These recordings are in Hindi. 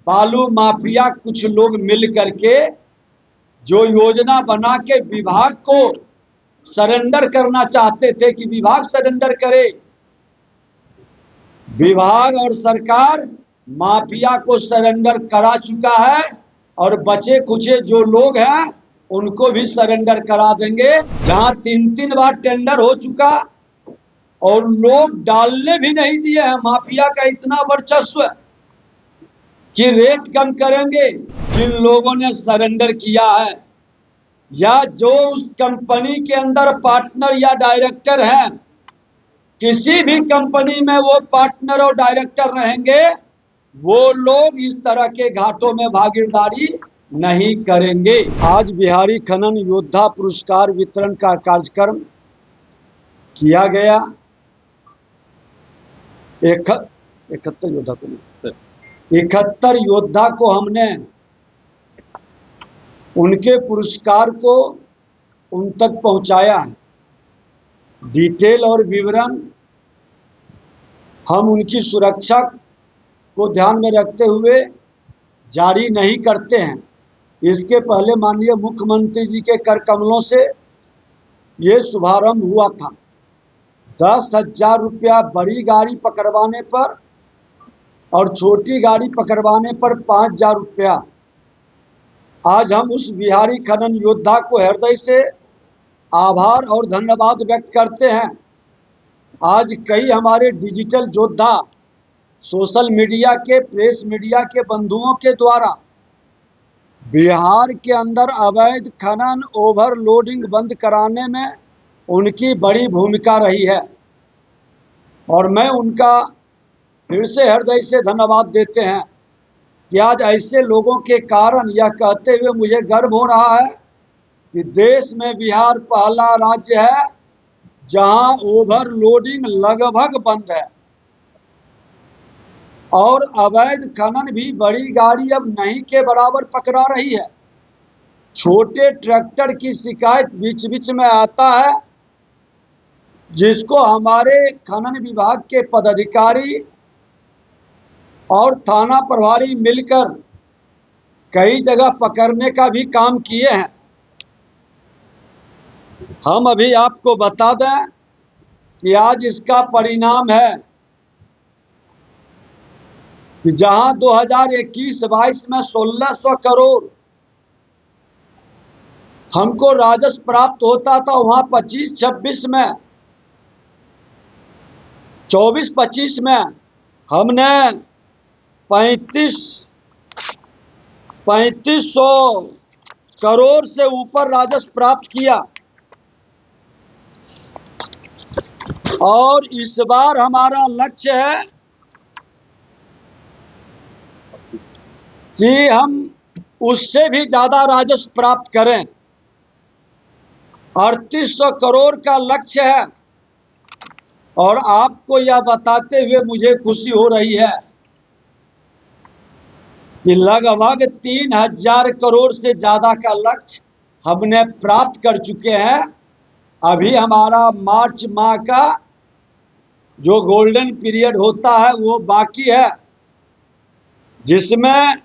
बालू माफिया कुछ लोग मिल करके जो योजना बना के विभाग को सरेंडर करना चाहते थे कि विभाग सरेंडर करे। विभाग और सरकार माफिया को सरेंडर करा चुका है और बचे कुचे जो लोग हैं उनको भी सरेंडर करा देंगे। जहां 3-3 बार टेंडर हो चुका और लोग डालने भी नहीं दिए हैं। माफिया का इतना वर्चस्व कि रेट कम करेंगे। जिन लोगों ने सरेंडर किया है या जो उस कंपनी के अंदर पार्टनर या डायरेक्टर हैं, किसी भी कंपनी में वो पार्टनर और डायरेक्टर रहेंगे, वो लोग इस तरह के घाटों में भागीदारी नहीं करेंगे। आज बिहारी खनन योद्धा पुरस्कार वितरण का कार्यक्रम किया गया। 71 योद्धा को हमने उनके पुरस्कार को उन तक पहुंचाया है। डिटेल और विवरण हम उनकी सुरक्षा को ध्यान में रखते हुए जारी नहीं करते हैं। इसके पहले माननीय मुख्यमंत्री जी के कर कमलों से ये शुभारंभ हुआ था। 10,000 रुपया बड़ी गाड़ी पकड़वाने पर और छोटी गाड़ी पकड़वाने पर 5,000 रुपया। आज हम उस बिहारी खनन योद्धा को हृदय से आभार और धन्यवाद व्यक्त करते हैं। आज कई हमारे डिजिटल योद्धा सोशल मीडिया के, प्रेस मीडिया के बंधुओं के द्वारा बिहार के अंदर अवैध खनन ओवरलोडिंग बंद कराने में उनकी बड़ी भूमिका रही है और मैं उनका फिर से हृदय से धन्यवाद देते हैं कि आज ऐसे लोगों के कारण यह कहते हुए मुझे गर्व हो रहा है कि देश में बिहार पहला राज्य है जहां ओवरलोडिंग लगभग बंद है और अवैध खनन भी बड़ी गाड़ी अब नहीं के बराबर पकड़ा रही है। छोटे ट्रैक्टर की शिकायत बीच बीच में आता है, जिसको हमारे खनन विभाग के पदाधिकारी और थाना प्रभारी मिलकर कई जगह पकड़ने का भी काम किए हैं। हम अभी आपको बता दें कि आज इसका परिणाम है कि जहां 2021-22 में 1600 करोड़ हमको राजस्व प्राप्त होता था, वहां 25-26 में 24-25 में हमने 3500 करोड़ से ऊपर राजस्व प्राप्त किया। और इस बार हमारा लक्ष्य है कि हम उससे भी ज्यादा राजस्व प्राप्त करें। 3800 करोड़ का लक्ष्य है और आपको यह बताते हुए मुझे खुशी हो रही है कि लगभग 3000 करोड़ से ज्यादा का लक्ष्य हमने प्राप्त कर चुके हैं। अभी हमारा मार्च माह का जो गोल्डन पीरियड होता है वो बाकी है, जिसमें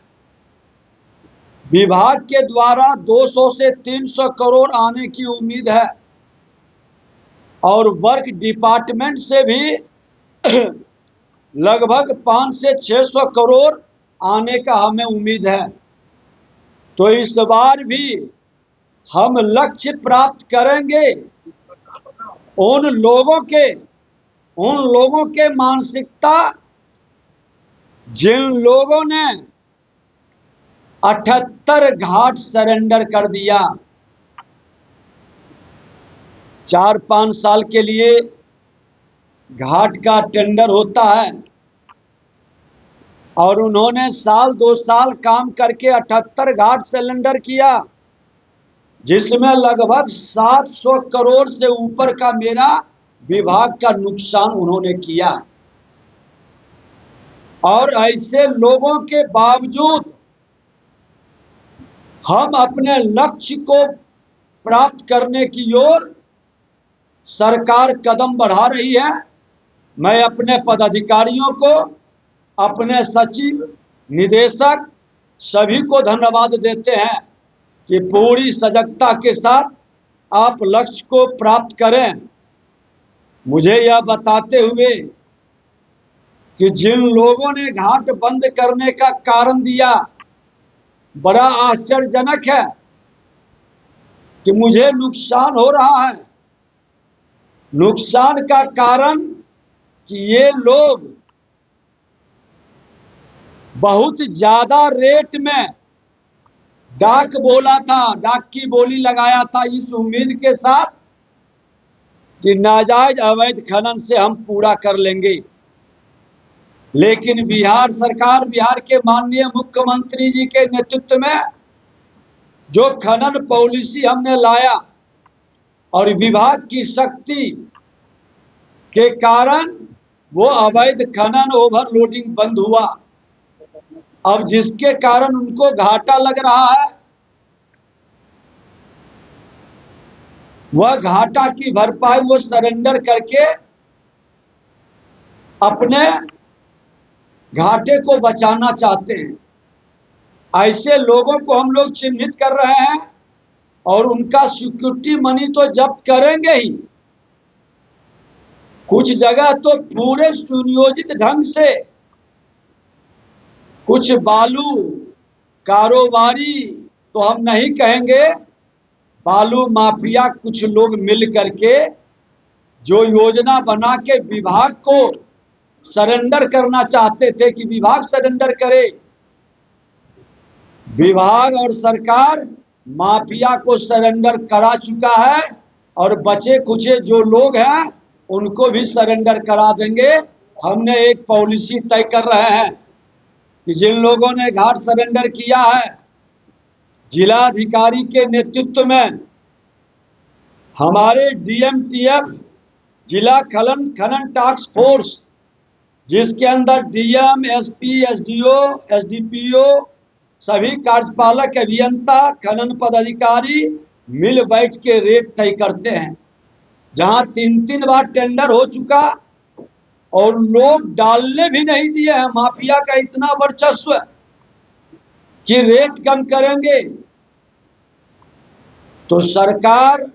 विभाग के द्वारा 200 से 300 करोड़ आने की उम्मीद है और वर्क डिपार्टमेंट से भी लगभग 500 से 600 करोड़ आने का हमें उम्मीद है। तो इस बार भी हम लक्ष्य प्राप्त करेंगे। उन लोगों के मानसिकता जिन लोगों ने 78 घाट सरेंडर कर दिया। 4-5 साल के लिए घाट का टेंडर होता है और उन्होंने साल 2 साल काम करके 78 घाट सरेंडर किया, जिसमें लगभग 700 करोड़ से ऊपर का मेरा विभाग का नुकसान उन्होंने किया। और ऐसे लोगों के बावजूद हम अपने लक्ष्य को प्राप्त करने की ओर सरकार कदम बढ़ा रही है। मैं अपने पदाधिकारियों को, अपने सचिव निदेशक सभी को धन्यवाद देते हैं कि पूरी सजगता के साथ आप लक्ष्य को प्राप्त करें। मुझे यह बताते हुए कि जिन लोगों ने घाट बंद करने का कारण दिया, बड़ा आश्चर्यजनक है कि मुझे नुकसान हो रहा है। नुकसान का कारण कि ये लोग बहुत ज्यादा रेट में डाक बोला था, डाक की बोली लगाया था इस उम्मीद के साथ कि नाजायज अवैध खनन से हम पूरा कर लेंगे। लेकिन बिहार सरकार, बिहार के माननीय मुख्यमंत्री जी के नेतृत्व में जो खनन पॉलिसी हमने लाया और विभाग की शक्ति के कारण वो अवैध खनन ओवरलोडिंग बंद हुआ। अब जिसके कारण उनको घाटा लग रहा है, वह घाटा की भरपाई वो सरेंडर करके अपने घाटे को बचाना चाहते हैं। ऐसे लोगों को हम लोग चिन्हित कर रहे हैं और उनका सिक्योरिटी मनी तो जब्त करेंगे ही। कुछ जगह तो पूरे सुनियोजित ढंग से कुछ बालू कारोबारी तो हम नहीं कहेंगे, बालू माफिया कुछ लोग मिल करके जो योजना बना के विभाग को सरेंडर करना चाहते थे कि विभाग सरेंडर करे। विभाग और सरकार माफिया को सरेंडर करा चुका है और बचे कुचे जो लोग हैं उनको भी सरेंडर करा देंगे। हमने एक पॉलिसी तय कर रहे हैं कि जिन लोगों ने घाट सरेंडर किया है, जिलाधिकारी के नेतृत्व में हमारे डीएमटीएफ जिला खनन टास्क फोर्स, जिसके अंदर डीएम, एसपी, एसडीओ, एसडीपीओ, सभी कार्यपालक अभियंता, खनन पदाधिकारी मिल बैठ के रेट तय करते हैं। जहां 3 बार टेंडर हो चुका और लोग डालने भी नहीं दिए हैं। माफिया का इतना वर्चस्व कि रेट कम करेंगे तो सरकार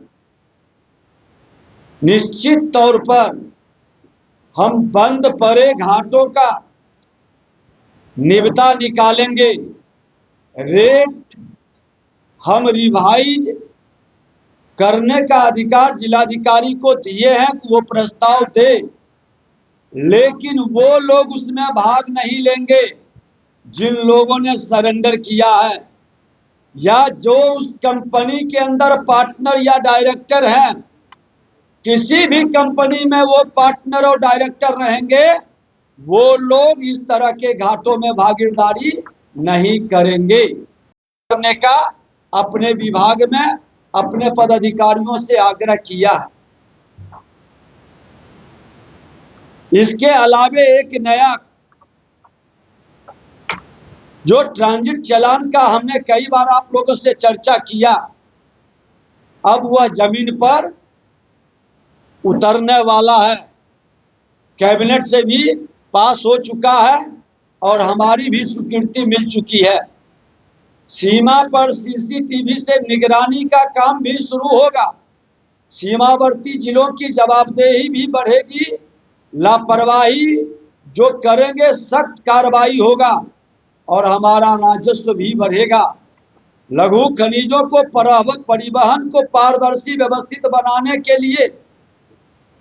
निश्चित तौर पर हम बंद पड़े घाटों का निबता निकालेंगे। रेट हम रिवाइज करने का अधिकार जिलाधिकारी को दिए हैं कि वो प्रस्ताव दे, लेकिन वो लोग उसमें भाग नहीं लेंगे जिन लोगों ने सरेंडर किया है या जो उस कंपनी के अंदर पार्टनर या डायरेक्टर हैं। किसी भी कंपनी में वो पार्टनर और डायरेक्टर रहेंगे, वो लोग इस तरह के घाटों में भागीदारी नहीं करेंगे। करने का अपने विभाग में अपने पदाधिकारियों से आग्रह किया है। इसके अलावे एक नया जो ट्रांजिट चालान का हमने कई बार आप लोगों से चर्चा किया, अब वह जमीन पर उतरने वाला है। कैबिनेट से भी पास हो चुका है और हमारी भी स्वीकृति मिल चुकी है। सीमा पर सीसीटीवी से निगरानी का काम भी शुरू होगा। सीमावर्ती जिलों की जवाबदेही भी बढ़ेगी। लापरवाही जो करेंगे सख्त कार्रवाई होगा और हमारा राजस्व भी बढ़ेगा। लघु खनिजों को परिवहन को पारदर्शी व्यवस्थित बनाने के लिए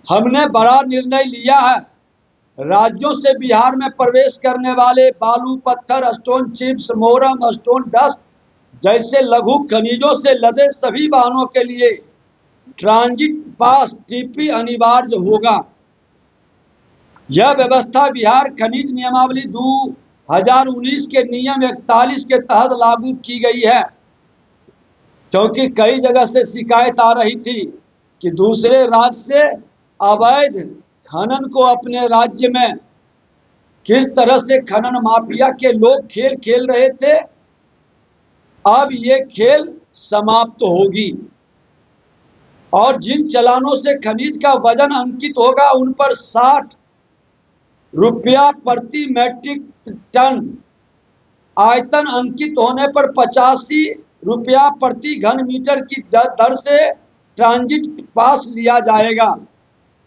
हमने बड़ा निर्णय लिया है। राज्यों से बिहार में प्रवेश करने वाले बालू, पत्थर, स्टोन चिप्स, मोरम, स्टोन डस्ट जैसे लघु खनिजों से लदे सभी वाहनों के लिए ट्रांजिट पास टीपी अनिवार्य होगा। यह व्यवस्था बिहार खनिज नियमावली 2019 के नियम 41 के तहत लागू की गई है, क्योंकि कई जगह से शिकायत आ रही थी कि दूसरे राज्य से अवैध खनन को अपने राज्य में किस तरह से खनन माफिया के लोग खेल खेल रहे थे। अब ये खेल समाप्त होगी और जिन चालानों से खनिज का वजन अंकित होगा उन पर 60 रुपया प्रति मैट्रिक टन आयतन अंकित होने पर 85 रुपया प्रति घन मीटर की दर से ट्रांजिट पास लिया जाएगा।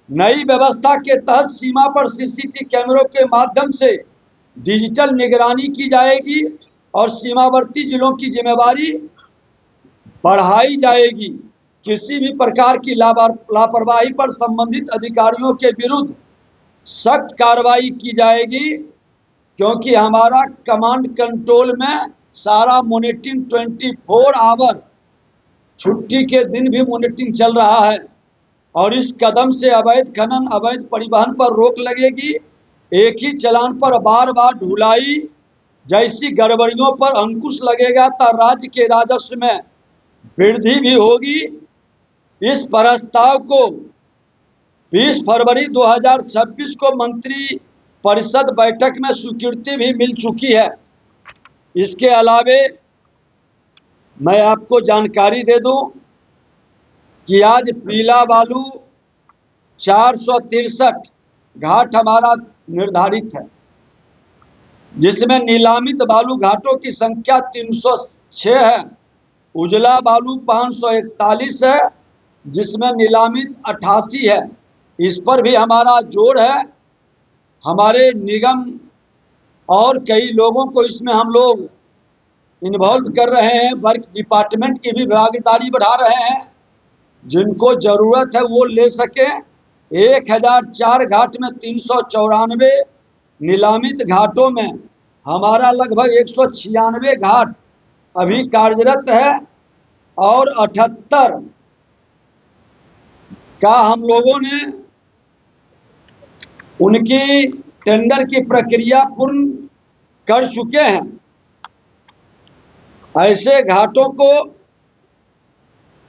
नई व्यवस्था के तहत सीमा पर सीसीटीवी कैमरों के माध्यम से डिजिटल निगरानी की जाएगी और सीमावर्ती जिलों की जिम्मेवारी बढ़ाई जाएगी। किसी भी प्रकार की लापरवाही पर संबंधित अधिकारियों के विरुद्ध सख्त कार्रवाई की जाएगी, क्योंकि हमारा कमांड कंट्रोल में सारा मॉनिटरिंग 24 आवर, छुट्टी के दिन भी मॉनिटरिंग चल रहा है। और इस कदम से अवैध खनन, अवैध परिवहन पर रोक लगेगी। एक ही चालान पर बार बार ढुलाई जैसी गड़बड़ियों पर अंकुश लगेगा तो राज्य के राजस्व में वृद्धि भी होगी। इस प्रस्ताव को 20 फरवरी 2026 को मंत्री परिषद बैठक में स्वीकृति भी मिल चुकी है। इसके अलावे मैं आपको जानकारी दे दूं कि आज पीला बालू 463 घाट हमारा निर्धारित है, जिसमें नीलामित बालू घाटों की संख्या 306 है। उजला बालू 541 है, जिसमें नीलामित 88 है। इस पर भी हमारा जोर है। हमारे निगम और कई लोगों को इसमें हम लोग इन्वॉल्व कर रहे हैं। वर्क डिपार्टमेंट की भी भागीदारी बढ़ा रहे हैं। जिनको जरूरत है वो ले सके। 1004 घाट में 394 नीलामित घाटों में हमारा लगभग 196 घाट अभी कार्यरत है और 78 का हम लोगों ने उनकी टेंडर की प्रक्रिया पूर्ण कर चुके हैं। ऐसे घाटों को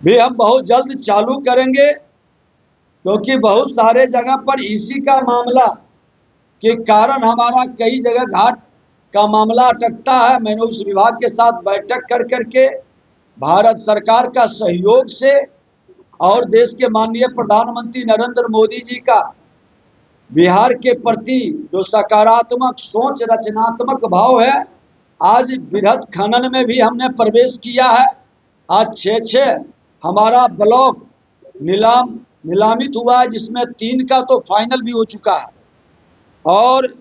भी हम बहुत जल्द चालू करेंगे, क्योंकि बहुत सारे जगह पर इसी का मामला के कारण हमारा कई जगह घाट का मामला अटकता है। मैंने उस विभाग के साथ बैठक कर करके भारत सरकार का सहयोग से और देश के माननीय प्रधानमंत्री नरेंद्र मोदी जी का बिहार के प्रति जो सकारात्मक सोच, रचनात्मक भाव है, आज बृहद खनन में भी हमने प्रवेश किया है। आज 6 हमारा ब्लॉक नीलामित हुआ है, जिसमें 3 का तो फाइनल भी हो चुका है। और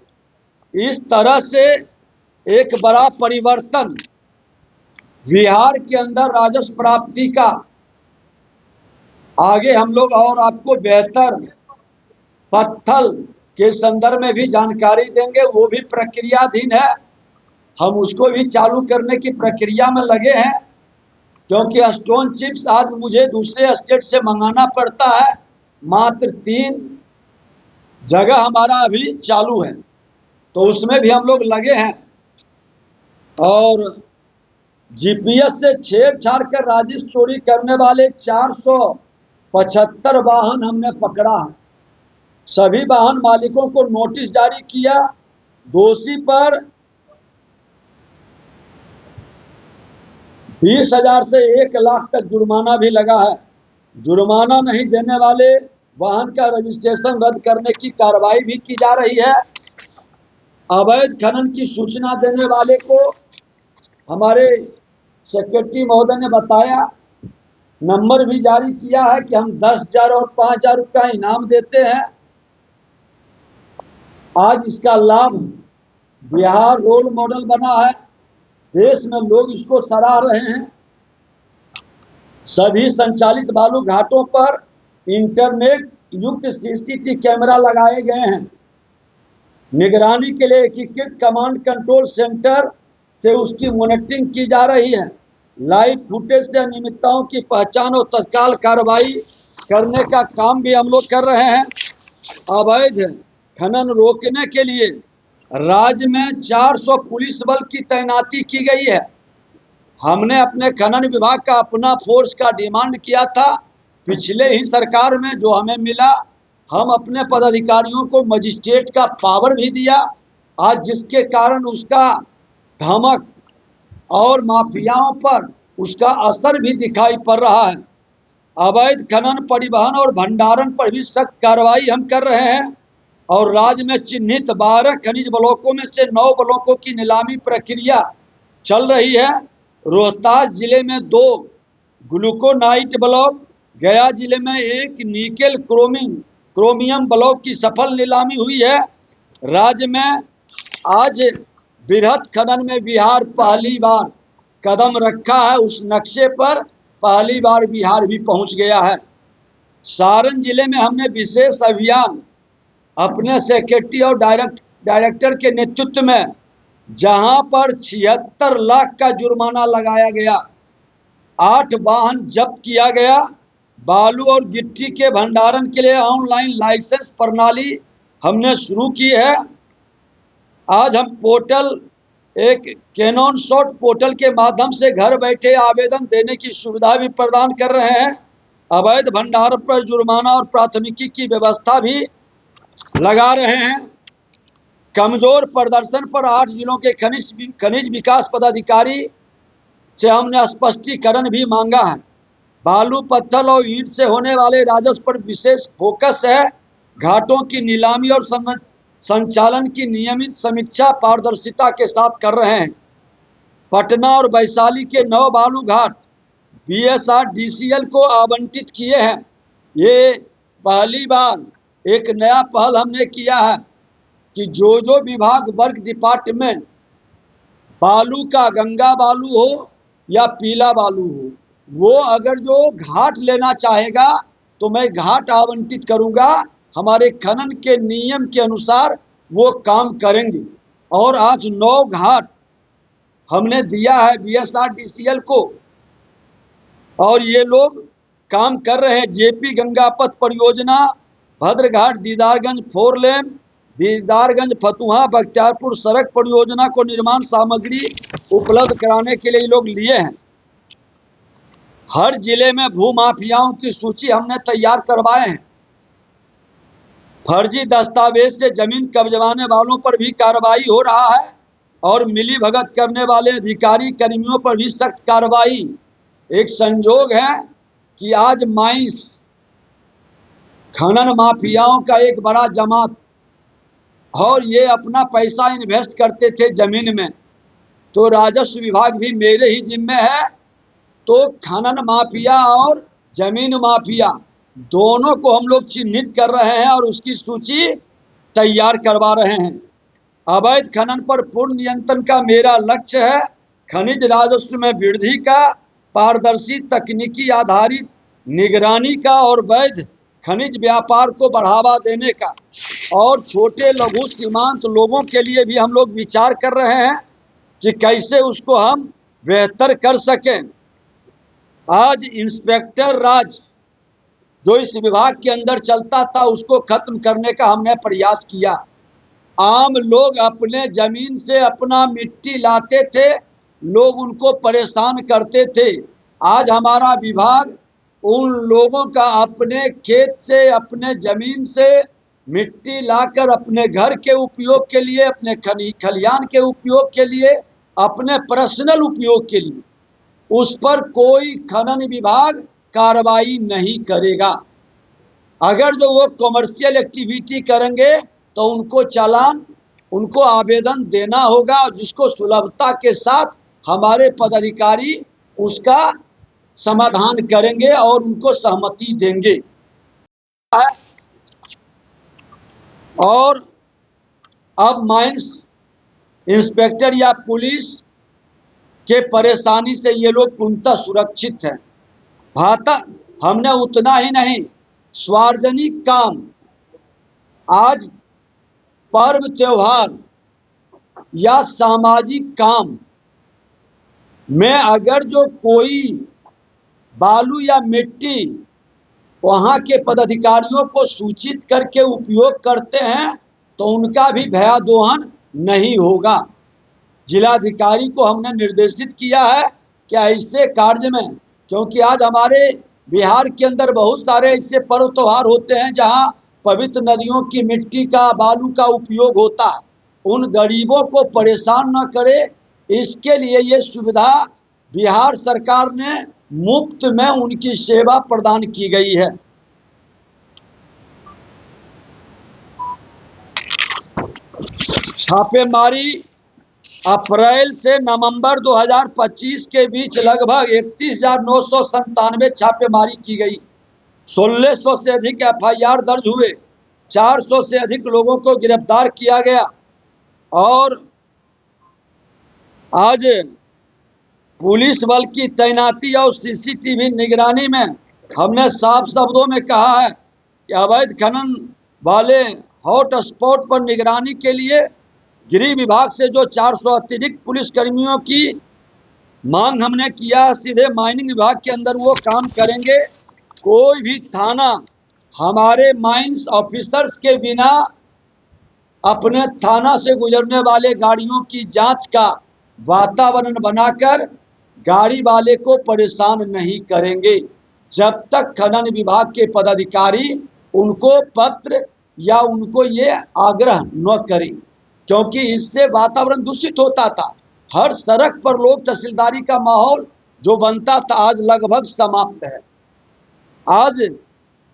इस तरह से एक बड़ा परिवर्तन बिहार के अंदर राजस्व प्राप्ति का आगे हम लोग और आपको बेहतर पत्थल के संदर्भ में भी जानकारी देंगे। वो भी प्रक्रियाधीन है, हम उसको भी चालू करने की प्रक्रिया में लगे हैं, क्योंकि स्टोन चिप्स आज मुझे दूसरे स्टेट से मंगाना पड़ता है। मात्र 3 जगह हमारा अभी चालू है, तो उसमें भी हम लोग लगे हैं। और जीपीएस से छेड़छाड़ कर राजस्व चोरी करने वाले 475 वाहन हमने पकड़ा है। सभी वाहन मालिकों को नोटिस जारी किया। दोषी पर 20,000 से 1 लाख तक जुर्माना भी लगा है। जुर्माना नहीं देने वाले वाहन का रजिस्ट्रेशन रद्द करने की कार्रवाई भी की जा रही है। अवैध खनन की सूचना देने वाले को हमारे सेक्रेटरी महोदय ने बताया, नंबर भी जारी किया है कि हम 10,000 और 5,000 रुपया इनाम देते हैं। आज इसका लाभ बिहार रोल मॉडल बना है, देश में लोग इसको सराह रहे हैं। सभी संचालित बालू घाटों पर इंटरनेट युक्त सीसीटीवी कैमरा लगाए गए हैं। निगरानी के लिए एकीकृत कमांड कंट्रोल सेंटर से उसकी मॉनिटरिंग की जा रही है। लाइव फुटेज से अनियमितताओं की पहचान और तत्काल कार्रवाई करने का काम भी हम लोग कर रहे हैं। अवैध खनन रोकने के लिए राज्य में 400 पुलिस बल की तैनाती की गई है। हमने अपने खनन विभाग का अपना फोर्स का डिमांड किया था पिछले ही सरकार में, जो हमें मिला। हम अपने पदाधिकारियों को मजिस्ट्रेट का पावर भी दिया, आज जिसके कारण उसका धमक और माफियाओं पर उसका असर भी दिखाई पड़ रहा है। अवैध खनन, परिवहन और भंडारण पर भी सख्त कार्रवाई हम कर रहे हैं और राज्य में चिन्हित 12 खनिज ब्लॉकों में से 9 ब्लॉकों की नीलामी प्रक्रिया चल रही है। रोहतास जिले में 2 ग्लूकोनाइट ब्लॉक, गया जिले में 1 निकेल क्रोमियम ब्लॉक की सफल नीलामी हुई है। राज्य में आज बृहद खनन में बिहार पहली बार कदम रखा है। उस नक्शे पर पहली बार बिहार भी पहुंच गया है। सारण जिले में हमने विशेष अभियान अपने सेक्रेटरी और डायरेक्टर के नेतृत्व में, जहां पर 76 लाख का जुर्माना लगाया गया, 8 वाहन जब्त किया गया। बालू और गिट्टी के भंडारण के लिए ऑनलाइन लाइसेंस प्रणाली हमने शुरू की है। आज हम पोर्टल, एक कैनन शॉट पोर्टल के माध्यम से घर बैठे आवेदन देने की सुविधा भी प्रदान कर रहे हैं। अवैध भंडारण पर जुर्माना और प्राथमिकी की व्यवस्था भी लगा रहे हैं। कमजोर प्रदर्शन पर 8 जिलों के खनिज विकास पदाधिकारी से हमने स्पष्टीकरण भी मांगा है। बालू, पत्थर और ईंट से होने वाले राजस्व पर विशेष फोकस है। घाटों की नीलामी और संचालन की नियमित समीक्षा पारदर्शिता के साथ कर रहे हैं। पटना और वैशाली के 9 बालू घाट BSRDCL को आवंटित किए हैं। ये पहली बार एक नया पहल हमने किया है कि जो विभाग वर्क डिपार्टमेंट बालू का, गंगा बालू हो या पीला बालू हो, वो अगर जो घाट लेना चाहेगा तो मैं घाट आवंटित करूंगा। हमारे खनन के नियम के अनुसार वो काम करेंगे। और आज 9 घाट हमने दिया है BSRDCL को और ये लोग काम कर रहे हैं। JP गंगा पथ परियोजना, भद्रघाट दीदारगंज 4 लेन, दीदारगंज फतुहा बख्तियारपुर सड़क परियोजना को निर्माण सामग्री उपलब्ध कराने के लिए ये लोग लिए हैं। हर जिले में भूमाफियाओं की सूची हमने तैयार करवाए हैं। फर्जी दस्तावेज से जमीन कब्जवाने वालों पर भी कार्रवाई हो रहा है और मिली भगत करने वाले अधिकारी कर्मियों पर भी सख्त कार्रवाई। एक संजोग है कि आज माइंस खनन माफियाओं का एक बड़ा जमात, और ये अपना पैसा इन्वेस्ट करते थे जमीन में, तो राजस्व विभाग भी मेरे ही जिम्मे है। तो खनन माफिया और जमीन माफिया दोनों को हम लोग चिन्हित कर रहे हैं और उसकी सूची तैयार करवा रहे हैं। अवैध खनन पर पूर्ण नियंत्रण का मेरा लक्ष्य है। खनिज राजस्व में वृद्धि का, पारदर्शी तकनीकी आधारित निगरानी का और वैध खनिज व्यापार को बढ़ावा देने का, और छोटे लघु सीमांत लोगों के लिए भी हम लोग विचार कर रहे हैं कि कैसे उसको हम बेहतर कर सकें। आज इंस्पेक्टर राज जो इस विभाग के अंदर चलता था, उसको खत्म करने का हमने प्रयास किया। आम लोग अपने जमीन से अपना मिट्टी लाते थे, लोग उनको परेशान करते थे। आज हमारा विभाग उन लोगों का अपने खेत से, अपने जमीन से मिट्टी लाकर अपने घर के उपयोग के लिए, अपने खलिहान के उपयोग के लिए, अपने पर्सनल उपयोग के लिए, उस पर कोई खनन विभाग कार्रवाई नहीं करेगा। अगर जो वो कॉमर्शियल एक्टिविटी करेंगे तो उनको चालान, उनको आवेदन देना होगा, जिसको सुलभता के साथ हमारे पदाधिकारी उसका समाधान करेंगे और उनको सहमति देंगे। और अब माइंस इंस्पेक्टर या पुलिस के परेशानी से ये लोग पूर्णतः सुरक्षित हैं। भाता हमने उतना ही नहीं, सार्वजनिक काम, आज पर्व त्योहार या सामाजिक काम में अगर जो कोई बालू या मिट्टी वहाँ के पदाधिकारियों को सूचित करके उपयोग करते हैं तो उनका भी भयादोहन नहीं होगा। जिलाधिकारी को हमने निर्देशित किया है कि ऐसे कार्य में, क्योंकि आज हमारे बिहार के अंदर बहुत सारे ऐसे पर्व त्योहार होते हैं जहां पवित्र नदियों की मिट्टी का, बालू का उपयोग होता है, उन गरीबों को परेशान न करे, इसके लिए ये सुविधा बिहार सरकार ने मुफ्त में उनकी सेवा प्रदान की गई है। छापेमारी अप्रैल से नवंबर 2025 के बीच लगभग 31,997 छापेमारी की गई, 1600 से अधिक FIR दर्ज हुए, 400 से अधिक लोगों को गिरफ्तार किया गया। और आज पुलिस बल की तैनाती और CCTV निगरानी में हमने साफ शब्दों में कहा है कि अवैध खनन वाले हॉट स्पॉट पर निगरानी के लिए गृह विभाग से जो 400 अतिरिक्त पुलिस कर्मियों की मांग हमने किया, सीधे माइनिंग विभाग के अंदर वो काम करेंगे। कोई भी थाना हमारे माइंस ऑफिसर्स के बिना अपने थाना से गुजरने वाले गाड़ियों की जांच का वातावरण बनाकर गाड़ी वाले को परेशान नहीं करेंगे, जब तक खनन विभाग के पदाधिकारी उनको पत्र या उनको ये आग्रह न करें, क्योंकि इससे वातावरण दूषित होता था। हर सड़क पर लोग तहसीलदारी का माहौल जो बनता था आज लगभग समाप्त है। आज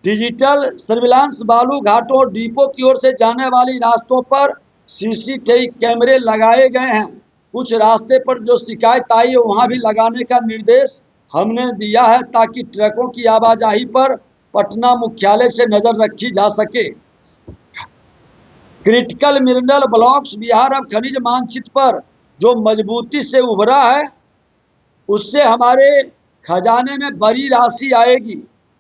डिजिटल सर्विलांस बालू घाटों और डिपो की ओर से जाने वाली रास्तों पर CCTV कैमरे लगाए गए हैं। कुछ रास्ते पर जो शिकायत आई है वहां भी लगाने का निर्देश हमने दिया है, ताकि ट्रकों की आवाजाही पर पटना मुख्यालय से नजर रखी जा सके। क्रिटिकल मिनरल ब्लॉक्स बिहार अब खनिज मानचित्र पर जो मजबूती से उभरा है, उससे हमारे खजाने में बड़ी राशि आएगी।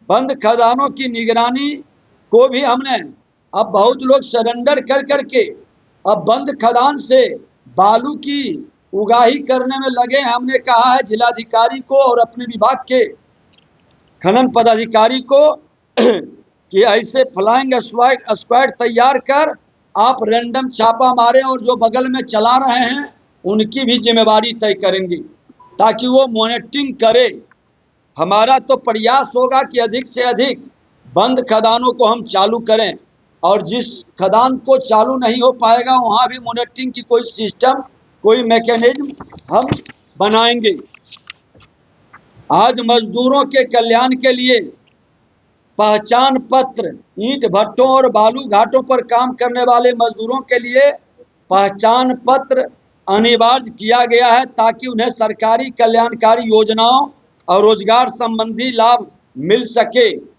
बंद खदानों की निगरानी को भी हमने, अब बहुत लोग सरेंडर कर करके अब बंद खदान से बालू की उगाही करने में लगे हैं। हमने कहा है जिलाधिकारी को और अपने विभाग के खनन पदाधिकारी को कि ऐसे फ्लाइंग स्क्वाड तैयार कर आप रैंडम छापा मारें और जो बगल में चला रहे हैं उनकी भी जिम्मेवारी तय करेंगे, ताकि वो मॉनिटरिंग करे। हमारा तो प्रयास होगा कि अधिक से अधिक बंद खदानों को हम चालू करें, और जिस खदान को चालू नहीं हो पाएगा वहाँ भी मॉनिटरिंग की कोई सिस्टम, कोई मैकेनिज्म हम बनाएंगे। आज मजदूरों के कल्याण के लिए पहचान पत्र, ईंट भट्टों और बालू घाटों पर काम करने वाले मजदूरों के लिए पहचान पत्र अनिवार्य किया गया है, ताकि उन्हें सरकारी कल्याणकारी योजनाओं और रोजगार संबंधी लाभ मिल सके।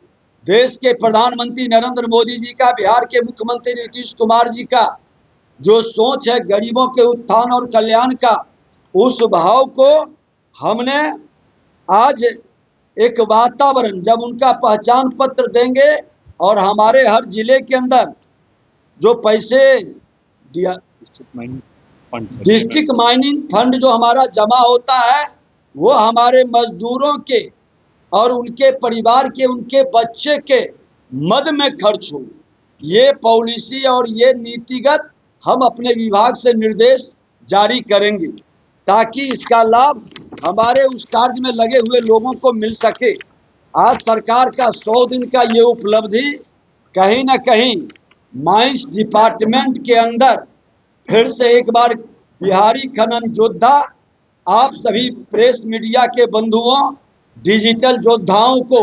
देश के प्रधानमंत्री नरेंद्र मोदी जी का, बिहार के मुख्यमंत्री नीतीश कुमार जी का जो सोच है गरीबों के उत्थान और कल्याण का, उस भाव को हमने आज एक वातावरण, जब उनका पहचान पत्र देंगे और हमारे हर जिले के अंदर जो पैसे डिस्ट्रिक्ट माइनिंग फंड जो हमारा जमा होता है वो हमारे मजदूरों के और उनके परिवार के, उनके बच्चे के मद में खर्च हो। ये पॉलिसी और ये नीतिगत हम अपने विभाग से निर्देश जारी करेंगे, ताकि इसका लाभ हमारे उस कार्य में लगे हुए लोगों को मिल सके। आज सरकार का 100 दिन का ये उपलब्धि कहीं ना कहीं माइंस डिपार्टमेंट के अंदर फिर से एक बार बिहारी खनन योद्धा, आप सभी प्रेस मीडिया के बंधुओं, डिजिटल योद्धाओं को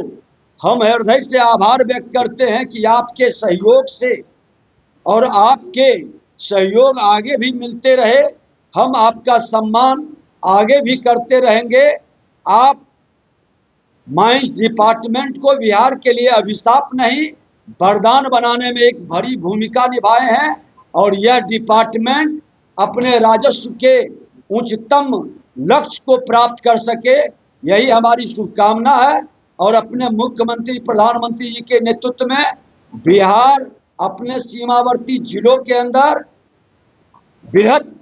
हम हृदय से आभार व्यक्त करते हैं कि आपके सहयोग से और आपके सहयोग आगे भी मिलते रहे। हम आपका सम्मान आगे भी करते रहेंगे। आप माइंस डिपार्टमेंट को बिहार के लिए अभिशाप नहीं, वरदान बनाने में एक बड़ी भूमिका निभाए हैं, और यह डिपार्टमेंट अपने राजस्व के उच्चतम लक्ष्य को प्राप्त कर सके, यही हमारी शुभकामना है। और अपने मुख्यमंत्री प्रधानमंत्री जी के नेतृत्व में बिहार अपने सीमावर्ती जिलों के अंदर बृहद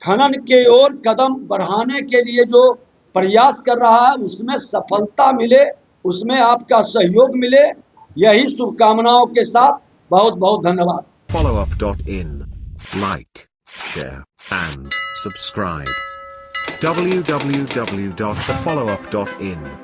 खनन के ओर कदम बढ़ाने के लिए जो प्रयास कर रहा है उसमें सफलता मिले, उसमें आपका सहयोग मिले, यही शुभकामनाओं के साथ बहुत बहुत धन्यवाद। Followup.in, like, share and subscribe. www.thefollowup.in